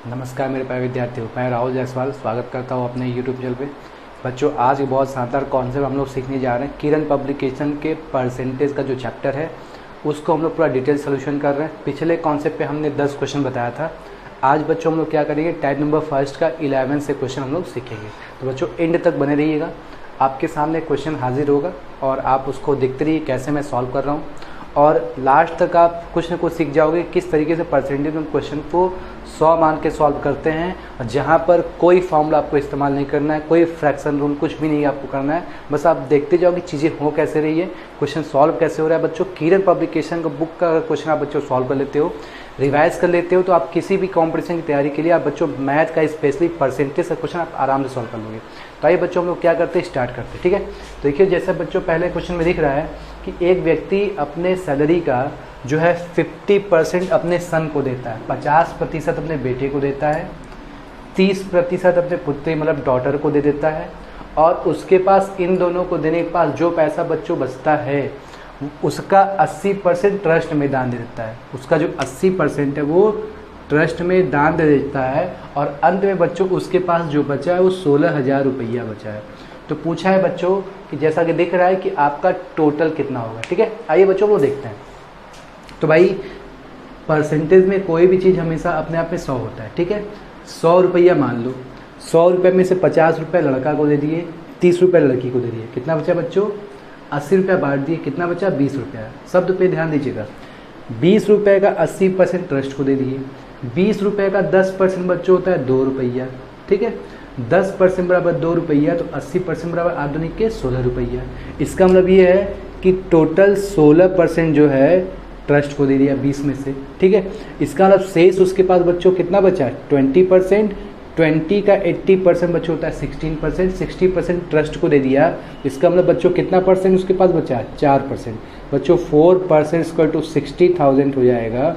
नमस्कार मेरे प्यारे विद्यार्थियों, मैं राहुल जायसवाल स्वागत करता हूँ अपने YouTube चैनल पे। बच्चों, आज बहुत शानदार कॉन्सेप्ट हम लोग सीखने जा रहे हैं। किरण पब्लिकेशन के परसेंटेज का जो चैप्टर है उसको हम लोग पूरा डिटेल सोल्यूशन कर रहे हैं। पिछले कॉन्सेप्ट पे हमने 10 क्वेश्चन बताया था। आज बच्चों हम लोग क्या करेंगे, टाइप नंबर फर्स्ट का 11 से क्वेश्चन हम लोग सीखेंगे। तो बच्चों एंड तक बने रहिएगा, आपके सामने क्वेश्चन हाजिर होगा और आप उसको देखते रहिए कैसे मैं सॉल्व कर रहा हूँ। और लास्ट तक आप कुछ ना कुछ सीख जाओगे किस तरीके से परसेंटेज में क्वेश्चन को 100 मान के सॉल्व करते हैं, और जहाँ पर कोई फॉर्मूला आपको इस्तेमाल नहीं करना है, कोई फ्रैक्शन रूल कुछ भी नहीं आपको करना है। बस आप देखते जाओ कि चीज़ें हो कैसे रही है, क्वेश्चन सॉल्व कैसे हो रहा है। बच्चों किरण पब्लिकेशन का बुक का क्वेश्चन आप बच्चों सॉल्व कर लेते हो, रिवाइज कर लेते हो, तो आप किसी भी कॉम्पिटिशन की तैयारी के लिए आप बच्चों मैथ का स्पेशली परसेंटेज का क्वेश्चन आप आराम से सॉल्व कर लोगे। तो आइए बच्चों हम लोग क्या करते हैं, स्टार्ट करते हैं। ठीक है, तो देखिए जैसे बच्चों पहले क्वेश्चन में दिख रहा है कि एक व्यक्ति अपने सैलरी का जो है 50% अपने सन को देता है, 50% अपने बेटे को देता है, 30% अपने पुत्री मतलब डॉटर को दे देता है, और उसके पास इन दोनों को देने के पास जो पैसा बच्चों बचता है उसका 80% ट्रस्ट में दान दे देता है। उसका जो 80% है वो ट्रस्ट में दान दे देता है, और अंत में बच्चों उसके पास जो बचा है वो 16,000 रुपया बचा है। तो पूछा है बच्चों कि जैसा कि दिख रहा है कि आपका टोटल कितना होगा। ठीक है, आइए बच्चों वो देखते हैं। तो भाई परसेंटेज में कोई भी चीज़ हमेशा अपने आप में 100 होता है। ठीक है, 100 रुपया मान लो, 100 रुपये में से 50 रुपये लड़का को दे दिए, 30 रुपये लड़की को दे दिए, कितना बचा बच्चों 80 रुपया बांट दिए, कितना बचा 20 रुपया। शब्द पे ध्यान दीजिएगा, 20 रुपये का 80% ट्रस्ट को दे दिए, 20 रुपये का 10% बच्चों होता है 2 रुपया। ठीक है, 10% बराबर 2 रुपया, तो 80% बराबर आधुनिक के 16 रुपया। इसका मतलब ये है कि टोटल 16% जो है ट्रस्ट को दे दिया 20 में से। ठीक है, इसका मतलब शेष उसके पास बच्चों कितना बचा है 20%, 20 का 80% बच्चों होता है 16%, 60% ट्रस्ट को दे दिया। इसका मतलब बच्चों कितना परसेंट उसके पास बचा है 4%। बच्चों 4% इक्वल टू 60,000 हो जाएगा,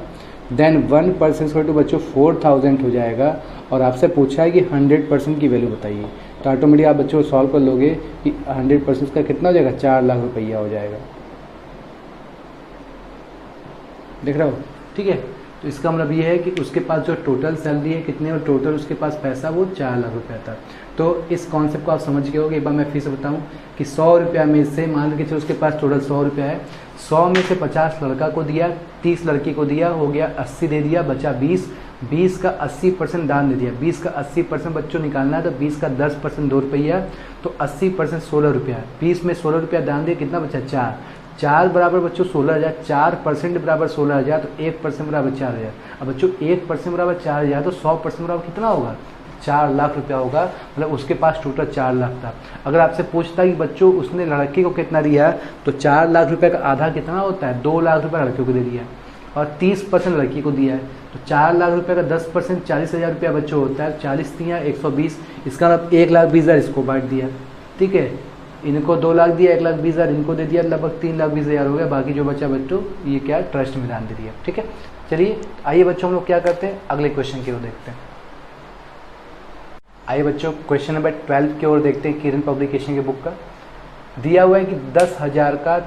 देन 1% इक्वल टू बच्चों 4,000 हो जाएगा। और आपसे पूछा है कि 100% की वैल्यू बताइए, तो ऑटोमेटिक आप बच्चों सॉल्व कर लोगे कि 100% का कितना हो जाएगा 4 लाख रुपया हो जाएगा। देख रहे हो, ठीक है। तो इसका मतलब ये है कि उसके पास जो टोटल सैलरी है कितने, और टोटल उसके पास पैसा वो 4 लाख रुपया था। तो इस कॉन्सेप्ट को आप समझ गए होगे। एक बार मैं फिर से बताऊं कि 100 रुपया में से मान लीजिए उसके पास टोटल 100 रुपया है, 100 में से 50 लड़का को दिया, 30 लड़की को दिया, हो गया 80 दे दिया, बचा 20, 20 का 80% दान दे दिया। 20 का 80% बच्चों निकालना है, तो 20 का 10% 2 रुपया, तो 80% 16 रुपया। 20 में 16 रुपया दान दिया, कितना बचा 4, 4 बराबर बच्चों 16,000, 4% बराबर 16,000, तो 1% बराबर 4,000। अब बच्चों 1% बराबर 4,000, तो 100% बराबर कितना होगा 4 लाख रुपया होगा। मतलब उसके पास टोटल 4 लाख था। अगर आपसे पूछता कि बच्चों उसने लड़की को कितना दिया, तो 4 लाख रुपये का आधा कितना होता है 2 लाख रुपया लड़की को दे दिया, और 30% लड़की को दिया है। तो 4 लाख रुपये का 10% 40,000 रुपया बच्चों होता है, 40 दिया 120, इसका मतलब 1,20,000 इसको बांट दिया। ठीक है, इनको 2 लाख दिया, 1,20,000 इनको दे दिया, लगभग 3,20,000 हो गया। बाकी जो बचा बच्चों ये क्या ट्रस्ट में दान दे दिया। ठीक है, चलिए आइए बच्चों हम लोग क्या करते हैं, अगले क्वेश्चन की ओर देखते हैं। आइए बच्चों क्वेश्चन नंबर 12 की ओर देखते हैं। किरण पब्लिकेशन के बुक का दिया हुआ है कि 10,000 का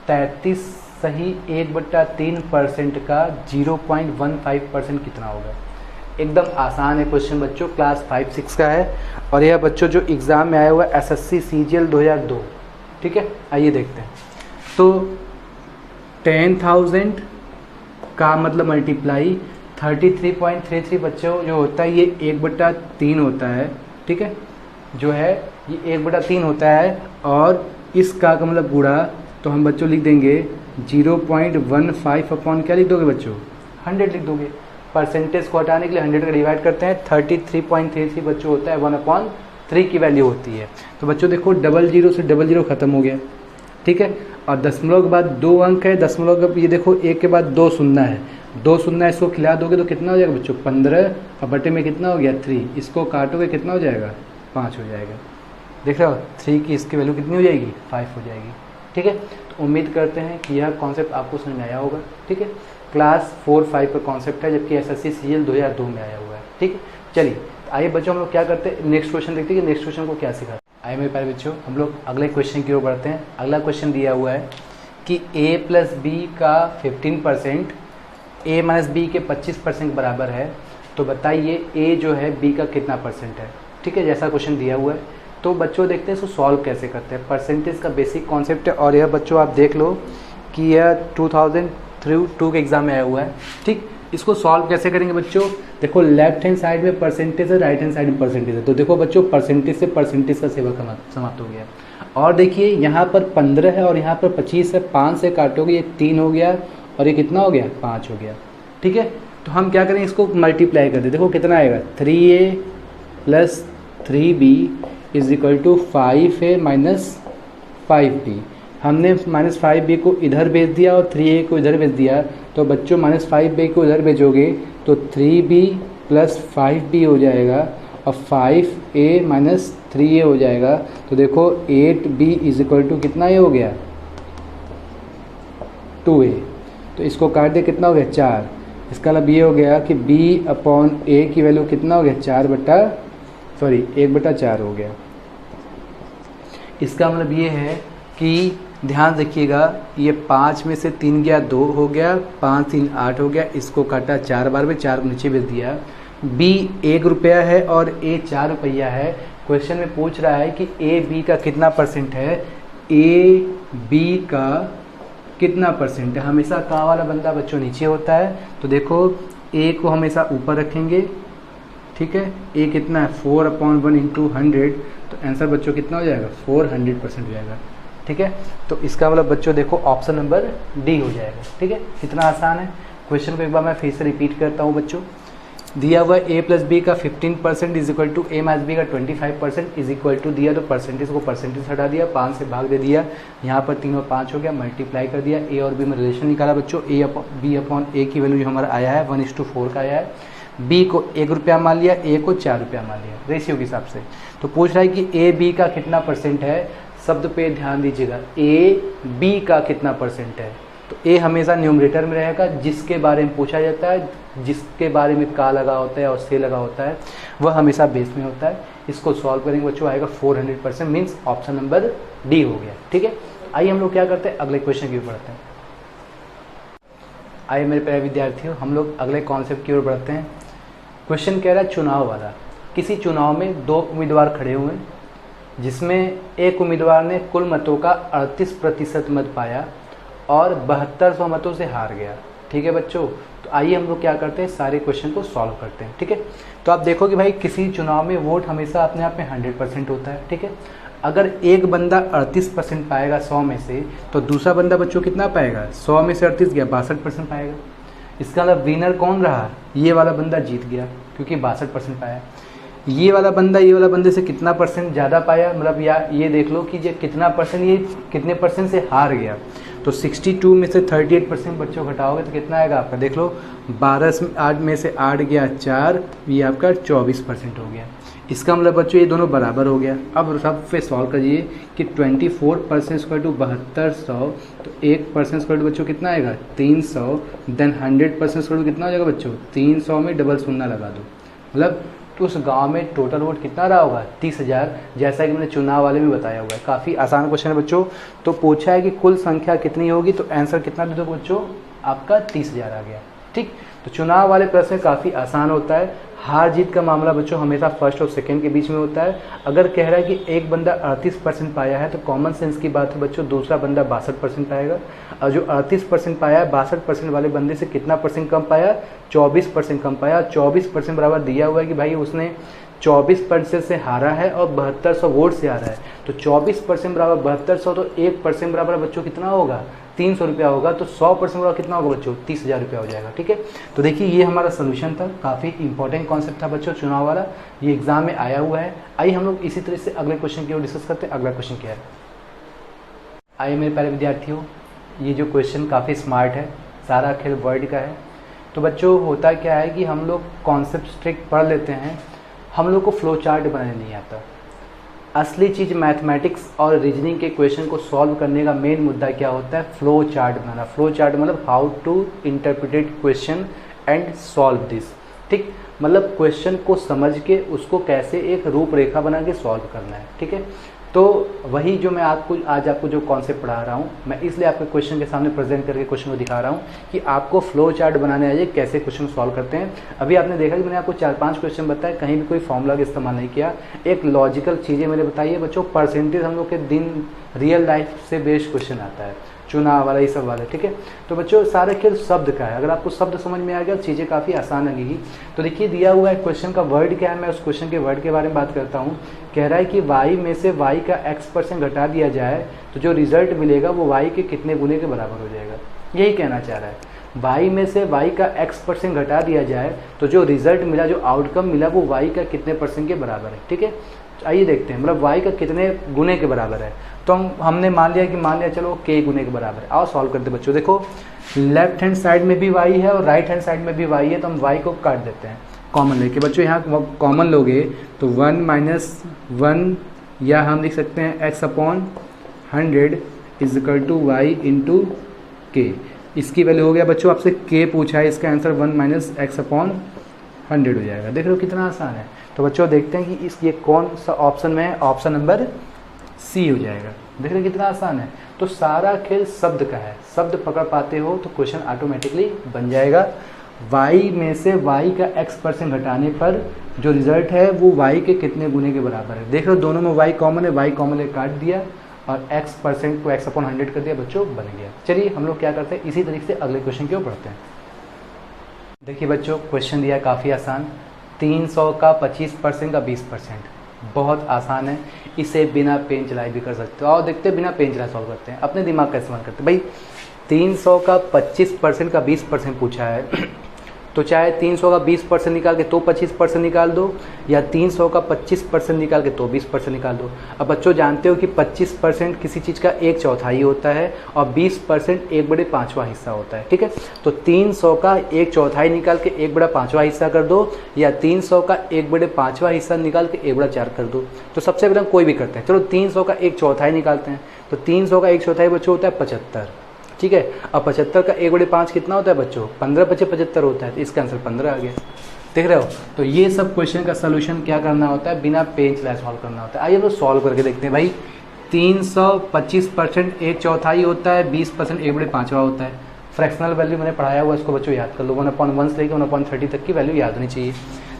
33 सही 1/3% का 0.15% कितना होगा। एकदम आसान है क्वेश्चन बच्चों, क्लास 5-6 का है, और यह बच्चों जो एग्ज़ाम में आया हुआ है SSC CGL 2002। ठीक है, आइए देखते हैं। तो 10,000 का मतलब मल्टीप्लाई 33.33 बच्चों जो होता है ये 1/3 होता है। ठीक है, जो है ये 1/3 होता है, और इसका का मतलब गुणा, तो हम बच्चों लिख देंगे 0.15 अपॉन क्या लिख दोगे बच्चों 100 लिख दोगे। परसेंटेज को हटाने के लिए 100 का डिवाइड करते हैं, 33.33 बच्चों होता है 1/3 की वैल्यू होती है। तो बच्चों देखो 00 से 00 खत्म हो गया। ठीक है, और दशमलव के बाद 2 अंक है, दशमलव का ये देखो 1 के बाद 2 शून्य है, 2 शून्य इसको खिला दोगे तो कितना हो जाएगा बच्चों 15, और बटे में कितना हो गया 3, इसको काटोगे कितना हो जाएगा 5 हो जाएगा। देख रहे हो 3 की इसकी वैल्यू कितनी हो जाएगी 5 हो जाएगी। ठीक है, तो उम्मीद करते हैं कि यह कॉन्सेप्ट आपको समझ में आया होगा। ठीक है, क्लास 4-5 का कॉन्सेप्ट है, जबकि SSC CGL 2002 में आया हुआ है। ठीक है, चलिए आइए बच्चों हम लोग क्या करते हैं, नेक्स्ट क्वेश्चन देखते हैं कि नेक्स्ट क्वेश्चन को क्या सिखा। आइए मेरे प्यारे बच्चों हम लोग अगले क्वेश्चन की ओर बढ़ते हैं। अगला क्वेश्चन दिया हुआ है कि a+b का 15% a - b के 25% बराबर है, तो बताइए ए जो है बी का कितना परसेंट है। ठीक है, जैसा क्वेश्चन दिया हुआ है। तो बच्चों देखते हैं इसको सॉल्व कैसे करते हैं। परसेंटेज का बेसिक कॉन्सेप्ट है और यह बच्चों आप देख लो कि यह 2002 के एग्ज़ाम में आया हुआ है। ठीक, इसको सॉल्व कैसे करेंगे बच्चों, देखो लेफ्ट हैंड साइड में परसेंटेज है, राइट हैंड साइड में परसेंटेज है। तो देखो बच्चों परसेंटेज से परसेंटेज का सेवा समाप्त हो गया। और देखिए यहाँ पर 15 है और यहाँ पर 25 है, 5 से काटोगे ये 3 हो गया और ये कितना हो गया 5 हो गया। ठीक है, तो हम क्या करेंगे इसको मल्टीप्लाई कर दे। देखो कितना आएगा 3a plus 3b is equal to 5a minus 5b। हमने -5b को इधर भेज दिया और 3a को इधर भेज दिया। तो बच्चों -5b को इधर भेजोगे तो 3b प्लस 5b हो जाएगा और 5a माइनस 3a हो जाएगा। तो देखो 8b इज इक्वल टू कितना ये हो गया 2a। तो इसको काट दे कितना हो गया 4। इसका मतलब ये हो गया कि b अपॉन a की वैल्यू कितना हो गया 1/4 हो गया। इसका मतलब ये है कि ध्यान रखिएगा, ये 5 में से 3 गया 2 हो गया, 5 3 8 हो गया। इसको काटा 4 बार में, 4 को नीचे भेज दिया। b 1 रुपया है और a 4 रुपया है। क्वेश्चन में पूछ रहा है कि a b का कितना परसेंट है, a b का कितना परसेंट है। हमेशा का वाला बंदा बच्चों नीचे होता है। तो देखो a को हमेशा ऊपर रखेंगे। ठीक है, a कितना है 4/1 इंटू 100। तो आंसर बच्चों कितना हो जाएगा 400% हो जाएगा। ठीक है, तो इसका मतलब बच्चों देखो ऑप्शन नंबर डी हो जाएगा। ठीक है, कितना आसान है। क्वेश्चन को एक बार मैं फिर से रिपीट करता हूँ बच्चों। दिया हुआ a प्लस बी का 15% is equal to a minus B का 25% इज इक्वल टू दिया। तो परसेंटेज को परसेंटेज हटा दिया, 5 से भाग दे दिया। यहाँ पर 3 और 5 हो गया, मल्टीप्लाई कर दिया। a और b में रिलेशन निकाला बच्चों। b अपॉन a की वैल्यू जो हमारा आया है 1:4 का आया है। b को 1 रुपया मान लिया, a को 4 रुपया मान लिया रेशियो के हिसाब से। तो पूछ रहा है कि a b का कितना परसेंट है। शब्द पे ध्यान दीजिएगा, a b का कितना परसेंट है। तो a हमेशा न्यूमरेटर में रहेगा, जिसके बारे में पूछा जाता है, जिसके बारे में का लगा होता है और से लगा होता है, वह हमेशा बेस में होता है। इसको सॉल्व करेंगे बच्चों, आएगा 400%, मीन्स ऑप्शन नंबर डी हो गया। ठीक है, आइए हम लोग क्या करते हैं, अगले क्वेश्चन की ओर बढ़ते हैं। आइए मेरे प्यारे विद्यार्थियों, हम लोग अगले कॉन्सेप्ट की ओर बढ़ते हैं। क्वेश्चन कह रहा है चुनाव वाला। किसी चुनाव में 2 उम्मीदवार खड़े हुए हैं, जिसमें एक उम्मीदवार ने कुल मतों का 38% मत पाया और 7200 मतों से हार गया। ठीक है बच्चों, तो आइए हम लोग क्या करते हैं, सारे क्वेश्चन को सॉल्व करते हैं। ठीक है, तो आप देखो कि भाई किसी चुनाव में वोट हमेशा अपने आप में 100% होता है। ठीक है, अगर एक बंदा 38% पाएगा 100 में से, तो दूसरा बंदा बच्चों कितना पाएगा, 100 में से 38 गया 62% पाएगा। इसका मतलब विनर कौन रहा, ये वाला बंदा जीत गया क्योंकि 62% पाया। ये वाला बंदे से कितना परसेंट ज़्यादा पाया, मतलब या ये देख लो कि ये कितना परसेंट, ये कितने परसेंट से हार गया। तो 62 में से 38% बच्चों घटाओगे तो कितना आएगा आपका, देख लो 12 में से 8 गया 4, ये आपका 24% हो गया। इसका मतलब बच्चों ये दोनों बराबर हो गया। अब सब पे सॉल्व करिए कि 24% स्क्वायर टू 7200, तो 1% स्क्वायर टू बच्चों कितना आएगा 300, देन 100% स्क्वायर टू कितना हो जाएगा बच्चों 300 में डबल शून्य लगा दो, मतलब तो उस गांव में टोटल वोट कितना रहा होगा 30,000, जैसा कि मैंने चुनाव वाले में बताया हुआ है। काफ़ी आसान क्वेश्चन है बच्चों। तो पूछा है कि कुल संख्या कितनी होगी, तो आंसर कितना दे दो बच्चों, आपका 30,000 आ गया। ठीक, तो चुनाव वाले प्रश्न काफ़ी आसान होता है। हार जीत का मामला बच्चों हमेशा फर्स्ट और सेकंड के बीच में होता है। अगर कह रहा है कि एक बंदा 38% पाया है, तो कॉमन सेंस की बात है बच्चों, दूसरा बंदा 62% पाएगा। और जो 38% पाया है 62% वाले बंदे से कितना परसेंट कम पाया, 24% कम पाया। 24% बराबर दिया हुआ है कि भाई उसने 24% से हारा है और 7200 वोट से हारा है। तो 24% बराबर 7200, तो 1% बराबर बच्चों कितना होगा 300 रुपया होगा। तो 100% बराबर कितना होगा बच्चों 30,000 रुपया हो जाएगा। ठीक है, तो देखिए ये हमारा सोल्यूशन था। काफ़ी इंपॉर्टेंट कॉन्सेप्ट था बच्चों चुनाव वाला, ये एग्जाम में आया हुआ है। आइए हम लोग इसी तरह से अगले क्वेश्चन की ओर डिस्कस करते हैं। अगला क्वेश्चन क्या है, आइए मेरे प्यारे विद्यार्थियों, ये जो क्वेश्चन काफ़ी स्मार्ट है, सारा खेल वर्ड का है। तो बच्चों होता क्या है कि हम लोग कॉन्सेप्ट स्ट्रिक्ट पढ़ लेते हैं, हम लोग को फ्लो चार्ट बनाने नहीं आता। असली चीज़ मैथमेटिक्स और रीजनिंग के क्वेश्चन को सॉल्व करने का मेन मुद्दा क्या होता है, फ्लो चार्ट बनाना। फ्लो चार्ट मतलब how to interpret question and solve this. ठीक, मतलब क्वेश्चन को समझ के उसको कैसे एक रूपरेखा बना के सॉल्व करना है। ठीक है, तो वही जो मैं आज आपको जो कॉन्सेप्ट पढ़ा रहा हूँ, मैं इसलिए आपके क्वेश्चन के सामने प्रेजेंट करके क्वेश्चन को दिखा रहा हूँ कि आपको फ्लो चार्ट बनाने आ जाए कैसे क्वेश्चन सॉल्व करते हैं। अभी आपने देखा कि मैंने आपको 4-5 क्वेश्चन बताए, कहीं भी कोई फॉर्मूला का इस्तेमाल नहीं किया, एक लॉजिकल चीज़ें मैंने बताई है बच्चों। परसेंटेज हम लोग के दिन रियल लाइफ से बेस्ड क्वेश्चन आता है, चुनाव वाला, ये सब वाला, ठीक है। तो बच्चों सारे खेल शब्द का है, अगर आपको शब्द समझ में आ गया चीज़ें काफ़ी आसान लगेगी। तो देखिए दिया हुआ है क्वेश्चन का वर्ड क्या है, मैं उस क्वेश्चन के वर्ड के बारे में बात करता हूँ। कह रहा है कि y में से y का x% घटा दिया जाए तो जो रिजल्ट मिलेगा वो y के कितने गुने के बराबर हो जाएगा, यही कहना चाह रहा है। y में से y का x% घटा दिया जाए तो जो रिजल्ट मिला, जो आउटकम मिला, वो y का कितने % के बराबर है, ठीक है। आइए देखते हैं, मतलब y का कितने गुने के बराबर है। तो हमने मान लिया चलो k गुने के बराबर है। आओ सॉल्व करते बच्चों। देखो लेफ्ट हैंड साइड में भी y है और राइट हैंड साइड में भी y है, तो हम y को काट देते हैं कॉमन लेके। बच्चों यहाँ कॉमन लोगे तो 1 - 1 या हम लिख सकते हैं x/100 = y × k। इसकी वैल्यू हो गया बच्चों, आपसे k पूछा है, इसका आंसर 1 - x/100 हो जाएगा। देख रहे हो कितना आसान है। तो बच्चों देखते हैं कि ये कौन सा ऑप्शन में है, ऑप्शन नंबर सी हो जाएगा। देख रहे कितना आसान है। तो सारा खेल शब्द का है, शब्द पकड़ पाते हो तो क्वेश्चन ऑटोमेटिकली बन जाएगा। y में से y का x% घटाने पर जो रिजल्ट है वो y के कितने गुने के बराबर है। देख लो दोनों में y कॉमन है, y कॉमन है, काट दिया और x% को x/100 कर दिया, बच्चों बन गया। चलिए हम लोग क्या करते हैं, इसी तरीके से अगले क्वेश्चन की ओर बढ़ते हैं। देखिए बच्चों क्वेश्चन दिया है काफ़ी आसान, 300 का 25% का 20%, बहुत आसान है। इसे बिना पेन चलाए भी कर सकते हो। और देखते हैं बिना पेन चलाए सॉल्व करते हैं, अपने दिमाग का इस्तेमाल करते हैं। भाई 300 का 25% का 20% पूछा है, तो चाहे 300 का 20% निकाल के तो 25% निकाल दो, या 300 का 25% निकाल के तो 20% निकाल दो। अब बच्चों जानते हो कि 25% किसी चीज़ का 1/4 होता है और 20% 1/5वां हिस्सा होता है, ठीक है। तो 300 का 1/4 निकाल के 1/5वां हिस्सा कर दो, या 300 का 1/5वां हिस्सा निकाल के 1/4 कर दो। तो सबसे पहले हम कोई भी करते हैं, चलो 300 का 1/4 निकालते हैं। तो 300 का 1/4 बच्चों होता है 75, ठीक है। अब 75 का 1/5 कितना होता है बच्चों, 15×5 होता है, तो इसका आंसर 15 आ गया। देख रहे हो। तो ये सब क्वेश्चन का सोल्यूशन क्या करना होता है, बिना पेन चलाए सॉल्व करना होता है। आइए हम लोग सॉल्व करके देखते हैं। भाई 325% 1/4 होता है, 20% 1/5वां होता है। फ्रैक्शनल वैल्यू मैंने पढ़ाया हुआ, इसको बच्चों याद कर लो। 1/1 से लेकर 1/30 तक की वैल्यू याद होनी चाहिए।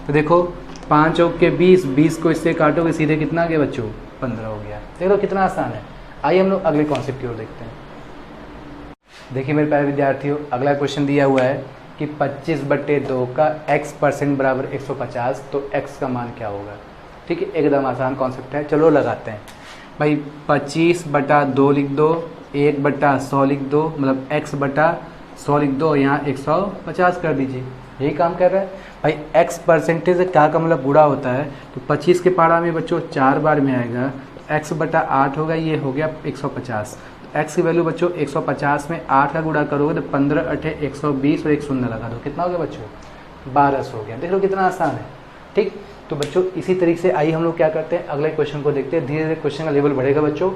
तो देखो 5 × 20, 20 को इससे काटोगे सीधे कितना आ गया बच्चों, 15 हो गया। देख लो कितना आसान है। आइए हम लोग अगले कॉन्सेप्ट की ओर देखते हैं। देखिए मेरे प्यारे विद्यार्थियों, अगला क्वेश्चन दिया हुआ है कि 25/2 का x% बराबर 150, तो x का मान क्या होगा। ठीक है, एकदम आसान कॉन्सेप्ट है, चलो लगाते हैं। भाई 25/2 लिख दो, 1/100 लिख दो, मतलब x/100 लिख दो, यहाँ 150 कर दीजिए, यही काम कर रहा है। भाई x% क्या का मतलब बुरा होता है, तो 25 के पारा में बच्चों 4 बार में आएगा, x/8 होगा, ये हो गया 150। x की वैल्यू बच्चों 150 में 8 का गुणा करोगे तो 15 × 8 = 120 और एक शून्य लगा दो, कितना हो गया बच्चों, 1200 हो गया। देख लो कितना आसान है। ठीक, तो बच्चों इसी तरीके से आइए हम लोग क्या करते हैं, अगले क्वेश्चन को देखते हैं। धीरे धीरे क्वेश्चन का लेवल बढ़ेगा बच्चों।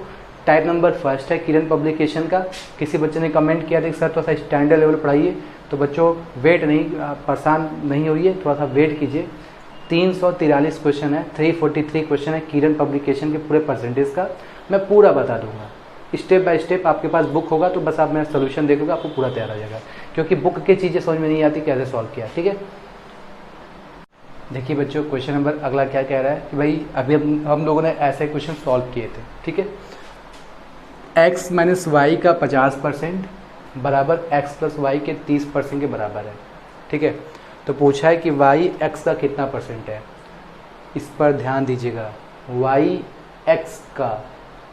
टाइप नंबर फर्स्ट है किरण पब्लिकेशन का। किसी बच्चे ने कमेंट किया था कि सर थोड़ा सा स्टैंडर्ड लेवल पढ़ाइए, तो बच्चों वेट नहीं, परेशान नहीं होइए, थोड़ा सा वेट कीजिए। 343 क्वेश्चन है, 343 क्वेश्चन है किरण पब्लिकेशन के पूरे परसेंटेज का। मैं पूरा बता दूंगा स्टेप बाय स्टेप। आपके पास बुक होगा तो बस आप मेरा सोल्यूशन देखोगे, आपको पूरा तैयार हो जाएगा, क्योंकि बुक की चीज़ें समझ में नहीं आती कैसे सॉल्व किया। ठीक है, देखिए बच्चों क्वेश्चन नंबर अगला क्या कह रहा है कि भाई अभी हम लोगों ने ऐसे क्वेश्चन सॉल्व किए थे। ठीक है, x - y का 50% बराबर x + y के 30% के बराबर है। ठीक है, तो पूछा है कि y x का कितना परसेंट है। इस पर ध्यान दीजिएगा, y x का,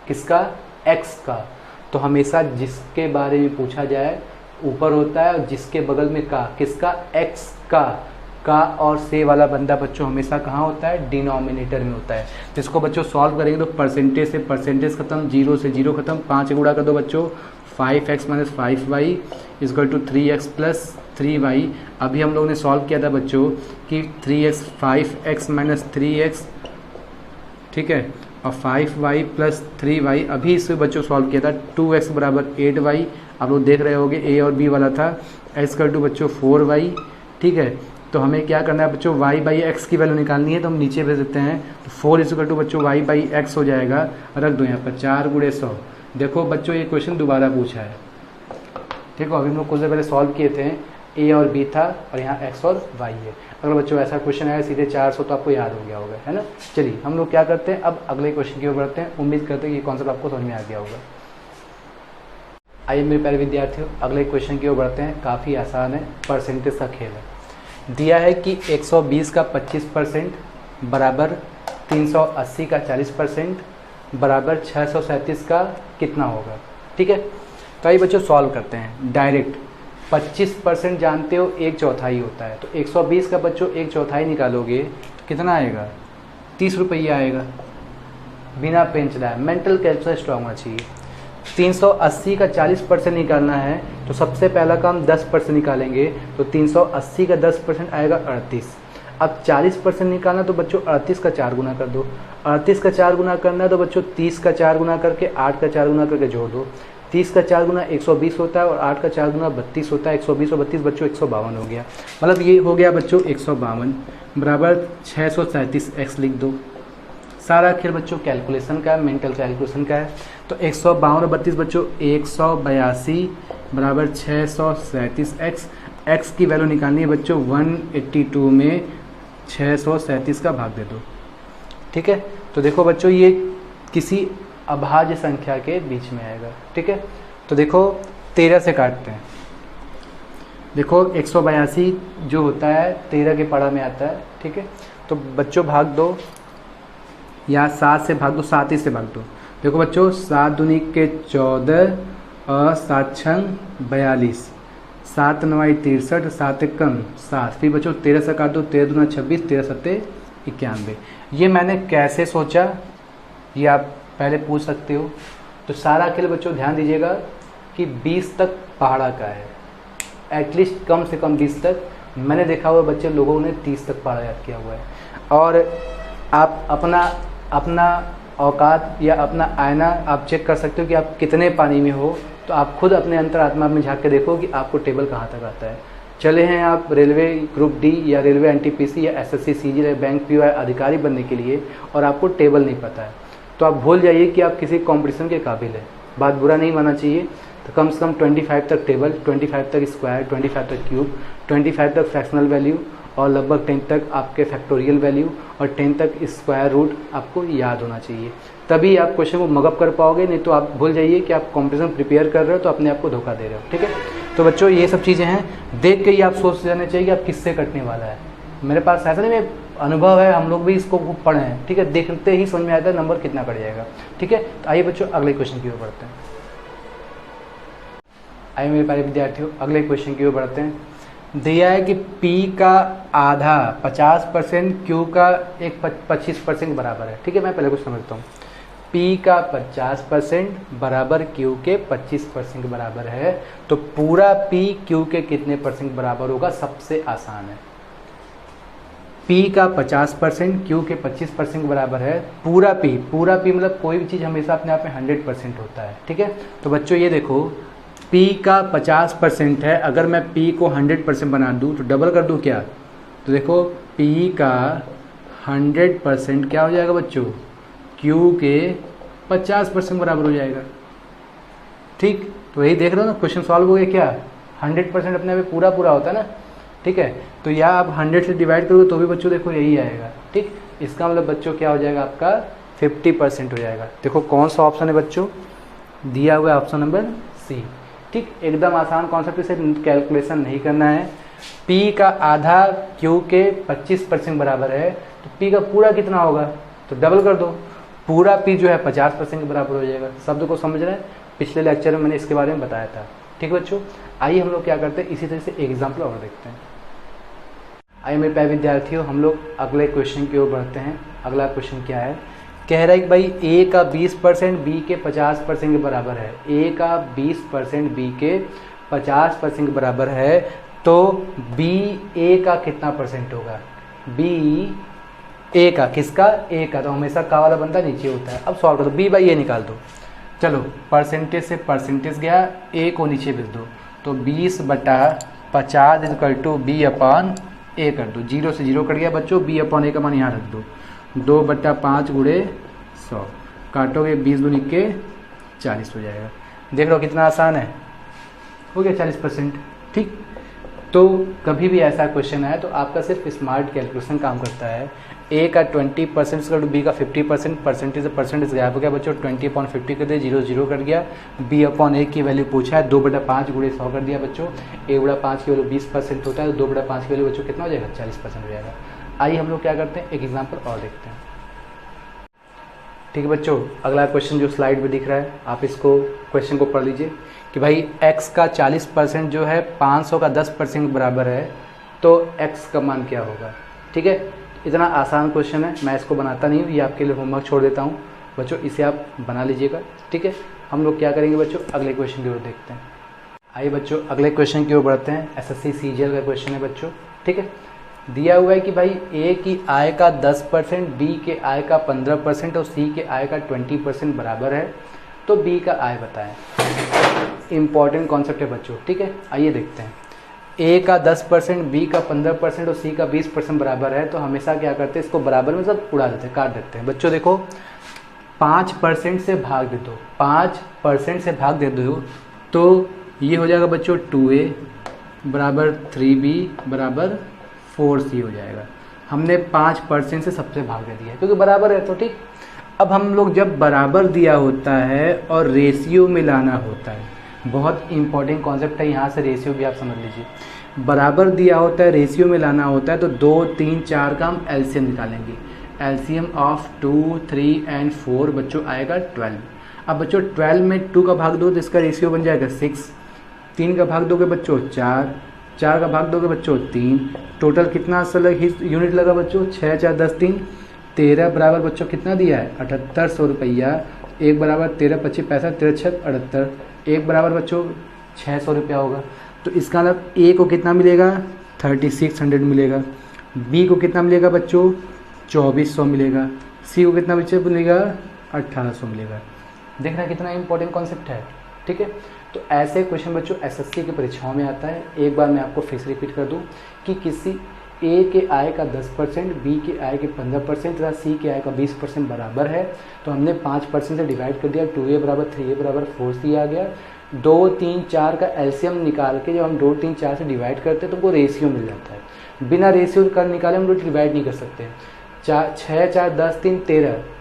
किसका, x का। तो हमेशा जिसके बारे में पूछा जाए ऊपर होता है और जिसके बगल में का, किसका, x का और से वाला बंदा बच्चों हमेशा कहाँ होता है, डिनोमिनेटर में होता है। जिसको बच्चों सॉल्व करेंगे तो परसेंटेज से परसेंटेज खत्म, 0 से 0 खत्म, 5 गुणा कर दो बच्चों, 5x - 5y = 3x + 3y। अभी हम लोगों ने सॉल्व किया था बच्चों कि 3x 5x - 3x, ठीक है, और 5y + 3y। अभी इससे बच्चों सॉल्व किया था 2x = 8y। आप लोग देख रहे होगे a और b वाला था, x = बच्चों 4y। ठीक है, तो हमें क्या करना है बच्चों, y बाई एक्स की वैल्यू निकालनी है, तो हम नीचे भेज देते हैं। तो 4 इक्वल टू बच्चों y बाई एक्स हो जाएगा, रख दो यहाँ पर 4 गुणे 100। देखो बच्चों ये क्वेश्चन दोबारा पूछा है, ठीक है। अभी हम लोग कुछ देर पहले सॉल्व किए थे, a और b था और यहाँ x और y है। अगर बच्चों ऐसा क्वेश्चन आया सीधे 400 तो आपको याद हो गया होगा, है ना। चलिए हम लोग क्या करते हैं, अब अगले क्वेश्चन की ओर बढ़ते हैं। उम्मीद करते हैं ये कॉन्सेप्ट आपको समझ में आ गया होगा। आइए मेरे प्यारे विद्यार्थियों, अगले क्वेश्चन की ओर बढ़ते हैं। काफ़ी आसान है, परसेंटेज का खेल है। दिया है कि 120 का 25% बराबर 380 का 40% बराबर 637 का कितना होगा, ठीक है। तो आइए बच्चों सॉल्व करते हैं डायरेक्ट। 25% जानते हो 1/4 होता है, तो 120 का बच्चों 1/4 निकालोगे तो कितना आएगा, 30 रुपया आएगा। बिना पेन चलाए मेंटल कैलकुलेशन स्ट्रांग होना चाहिए। 380 का 40% निकालना है, तो सबसे पहला काम 10% निकालेंगे, तो 380 का 10% आएगा 38। अब 40% निकालना, तो बच्चों 38 का 4 गुना कर दो। 38 का 4 गुना करना है तो बच्चों 30 का 4 गुना करके 8 का 4 गुना करके जोड़ दो। 30 का 4 गुना 120 होता है और 8 का 4 गुना 32 होता है। 120 और 32 बच्चों 152 हो गया। मतलब ये हो गया बच्चों 152 बराबर 637 x लिख दो। सारा खेल बच्चों कैलकुलेशन का है, मेंटल कैलकुलेशन का है। तो 152 और 32 बच्चों 182 बराबर 637 x की वैल्यू निकालनी है बच्चों 182 में 637 का भाग दे दो, ठीक है। तो देखो बच्चों ये किसी अभाज्य संख्या के बीच में आएगा, ठीक है। तो देखो 13 से काटते हैं। देखो 182 जो होता है 13 के पढ़ा में आता है, ठीक है। तो बच्चों भाग दो, या 7 से भाग दो, 7 ही से भाग दो। देखो बच्चों 7 दूनी के 14 और 7 छंग 42, 7 9 63, 7 कम 7। फिर बच्चों 13 से काट दो, 13 दूना 26, 13 सत्ते 91। ये मैंने कैसे सोचा ये आप पहले पूछ सकते हो। तो सारा खेल बच्चों ध्यान दीजिएगा कि 20 तक पहाड़ा का है, एटलीस्ट कम से कम 20 तक। मैंने देखा हुआ बच्चे लोगों ने 30 तक पहाड़ा याद किया हुआ है। और आप अपना औकात या अपना आईना आप चेक कर सकते हो कि आप कितने पानी में हो। तो आप खुद अपने अंतरात्मा में झांक के देखो कि आपको टेबल कहाँ तक आता है। चले हैं आप रेलवे ग्रुप डी या रेलवे एनटीपीसी या एसएससी सीजी या बैंक पीओ अधिकारी बनने के लिए, और आपको टेबल नहीं पता है, तो आप भूल जाइए कि आप किसी कंपटीशन के काबिल है। बात बुरा नहीं मानना चाहिए। तो कम से कम 25 तक टेबल, 25 तक स्क्वायर, 25 तक क्यूब, 25 तक फ्रैक्शनल वैल्यू और लगभग 10 तक आपके फैक्टोरियल वैल्यू और 10 तक स्क्वायर रूट आपको याद होना चाहिए। तभी आप क्वेश्चन को मगअप कर पाओगे, नहीं तो आप भूल जाइए कि आप कंपटीशन प्रिपेयर कर रहे हो तो अपने आप को धोखा दे रहे हो, ठीक है। तो बच्चों ये सब चीज़ें हैं, देख के ही आप सोच जाना चाहिए कि आप किससे कटने वाला है। मेरे पास ऐसा नहीं, अनुभव है, हम लोग भी इसको पढ़े हैं, ठीक है। देखते ही समझ में आता है नंबर कितना कट जाएगा, ठीक है। तो आइए बच्चों अगले क्वेश्चन की ओर बढ़ते हैं। आइए मेरे प्यारे विद्यार्थियों अगले क्वेश्चन की ओर बढ़ते हैं। दिया है कि P का आधा 50% Q का एक 25% बराबर है, ठीक है। मैं पहले कुछ समझता हूँ। P का 50% बराबर Q के 25% बराबर है, तो पूरा P Q के कितने परसेंट बराबर होगा, सबसे आसान है। P का 50% Q के 25% बराबर है। पूरा P मतलब कोई भी चीज़ हमेशा अपने आप में 100% होता है, ठीक है। तो बच्चों ये देखो P का 50% है, अगर मैं P को 100% बना दूँ तो डबल कर दूँ क्या, तो देखो P का 100% क्या हो जाएगा बच्चों, Q के 50% बराबर हो जाएगा, ठीक। तो यही देख रहे हो ना, क्वेश्चन सॉल्व हो गया क्या। 100% अपने में पूरा होता है ना, ठीक है। तो या आप 100 से डिवाइड करोगे तो भी बच्चों देखो यही आएगा, ठीक। इसका मतलब बच्चों क्या हो जाएगा, आपका 50% हो जाएगा। देखो कौन सा ऑप्शन है बच्चों, दिया हुआ ऑप्शन नंबर सी, ठीक। एकदम आसान कॉन्सेप्ट, से कैलकुलेशन नहीं करना है। P का आधा Q के 25% बराबर है, तो P का पूरा कितना होगा, तो डबल कर दो। पूरा P जो है 50% के बराबर हो जाएगा। शब्द को समझ रहे हैं, पिछले लेक्चर में मैंने इसके बारे में बताया था, ठीक बच्चों। आइए हम लोग क्या करते हैं, इसी तरह से एग्जाम्पल और देखते हैं। आइए मेरे प्यारे विद्यार्थियों हम लोग अगले क्वेश्चन की ओर बढ़ते हैं। अगला क्वेश्चन क्या है, कह रहा है कि भाई A का 20% B के 50% के बराबर है। A का 20% B के 50% के बराबर है, तो B A का कितना परसेंट होगा, B A का, किसका, A का। तो हमेशा का वाला बंदा नीचे होता है। अब सॉल्व कर दो, B बाई A निकाल दो। चलो परसेंटेज से परसेंटेज गया, A को नीचे भेज दो, तो 20/50 इक्वल टू B/A ए कर दो, 0 से 0 कट गया बच्चों, बी अपॉन ए का मान यहाँ रख दो, 2/5 गुणे 100, काटोगे 20 दूनी के 40 हो जाएगा। देख लो कितना आसान है, हो गया 40%। ठीक, तो कभी भी ऐसा क्वेश्चन आए तो आपका सिर्फ स्मार्ट कैलकुलेशन काम करता है। ए का 20% का बी का 50%, परसेंटेज गायब हो गया बच्चों, 20/50 कर दिया, 0 0 कट गया, बी अपॉन ए की वैल्यू पूछा है, 2/5 गुणे 100 कर दिया बच्चों, 1/5 की वैल्यू 20% होता है, तो 2/5 की वैल्यू बच्चों कितना हो जाएगा, 40% हो जाएगा। आइए हम लोग क्या करते हैं, एक एग्जाम्पल और देखते हैं। ठीक है बच्चों, अगला क्वेश्चन जो स्लाइड में दिख रहा है, आप इसको क्वेश्चन को पढ़ लीजिए कि भाई x का 40% जो है 500 का 10% बराबर है, तो x का मान क्या होगा। ठीक है, इतना आसान क्वेश्चन है, मैं इसको बनाता नहीं हूँ, ये आपके लिए होमवर्क छोड़ देता हूँ बच्चों, इसे आप बना लीजिएगा। ठीक है, हम लोग क्या करेंगे बच्चों, अगले क्वेश्चन की ओर देखते हैं। आइए बच्चों अगले क्वेश्चन की ओर बढ़ते हैं। SSC CGL का क्वेश्चन है बच्चों। ठीक है, दिया हुआ है कि भाई ए की आय का 10%, बी के आय का 15% और सी के आय का 20% बराबर है, तो बी का आय बताएं। इंपॉर्टेंट कॉन्सेप्ट है बच्चों। ठीक है, आइए देखते हैं। ए का 10%, बी का 15% और सी का 20% बराबर है, तो हमेशा क्या करते हैं, इसको बराबर में सब उड़ा देते हैं, काट देते हैं। बच्चों देखो 5% से भाग दे दो, 5% से भाग दे दो, तो ये हो जाएगा बच्चों 2a बराबर 3b बराबर 4c हो जाएगा। हमने 5% से सबसे भाग दे दिया है क्योंकि बराबर है। तो ठीक, अब हम लोग जब बराबर दिया होता है और रेशियो में लाना होता है, बहुत इंपॉर्टेंट कॉन्सेप्ट है, यहाँ से रेशियो भी आप समझ लीजिए। बराबर दिया होता है, रेशियो में लाना होता है, तो 2, 3, 4 का हम एलसीएम निकालेंगे। एलसीएम ऑफ 2, 3 एंड 4 बच्चों आएगा 12। अब बच्चों 12 में 2 का भाग दो तो इसका रेशियो बन जाएगा 6, 3 का भाग दोगे बच्चों 4, 4 का भाग दोगे बच्चों 3, टोटल कितना यूनिट लगा बच्चों, 6 4 10 3 13 बराबर बच्चों कितना दिया है 7800 रुपया। 1 बराबर 13 25 65 13 6 78, 1 बराबर बच्चों 600 रुपया होगा। तो इसका मतलब ए को कितना मिलेगा 3600 मिलेगा, बी को कितना मिलेगा बच्चों 2400 मिलेगा, सी को कितना बच्चों मिलेगा 1800 मिलेगा। देखना कितना इंपॉर्टेंट कॉन्सेप्ट है। ठीक है, तो ऐसे क्वेश्चन बच्चों एसएससी की परीक्षाओं में आता है। एक बार मैं आपको फिर से रिपीट कर दूं कि किसी ए के आय का 10%, बी के आय के 15% तथा सी के आय का 20% बराबर है, तो हमने 5% से डिवाइड कर दिया, 2a बराबर 3a बराबर 4c आ गया। 2, 3, 4 का एलसीएम निकाल के जब हम 2, 3, 4 से डिवाइड करते हैं तो हमको रेशियो मिल जाता है। बिना रेशियो कर निकाले हम लोग डिवाइड नहीं कर सकते। 6 4 10 3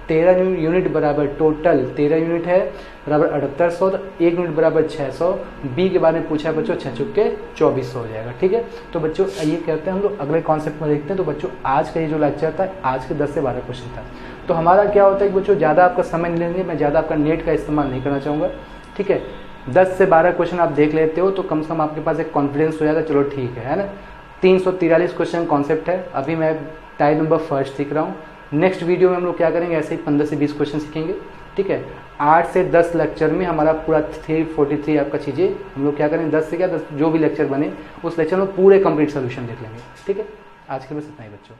13 यूनिट बराबर टोटल 13 यूनिट है बराबर 7800, तो 1 यूनिट बराबर 600। बी के बारे में पूछा है बच्चों 6 चुके 2400 हो जाएगा। ठीक है, तो बच्चों ये कहते हैं हम लोग अगले कॉन्सेप्ट में देखते हैं। तो बच्चों आज का ये जो लेक्चर था, आज के 10 से 12 क्वेश्चन था। तो हमारा क्या होता है कि बच्चों ज़्यादा आपका समय नहीं लेंगे, मैं ज़्यादा आपका नेट का इस्तेमाल नहीं करना चाहूँगा। ठीक है, 10 से 12 क्वेश्चन आप देख लेते हो तो कम से कम आपके पास एक कॉन्फिडेंस हो जाता है, चलो ठीक है ना। 343 क्वेश्चन कॉन्सेप्ट है, अभी मैं टाइप नंबर फर्स्ट सीख रहा हूँ। नेक्स्ट वीडियो में हम लोग क्या करेंगे, ऐसे ही 15 से 20 क्वेश्चन सीखेंगे। ठीक है, 8 से 10 लेक्चर में हमारा पूरा 343 आपका चीज़ें हम लोग क्या करेंगे, 10 से क्या 10 जो भी लेक्चर बने उस लेक्चर में पूरे कंप्लीट सोल्यूशन देख लेंगे। ठीक है, आज के लिए बस इतना ही बच्चों।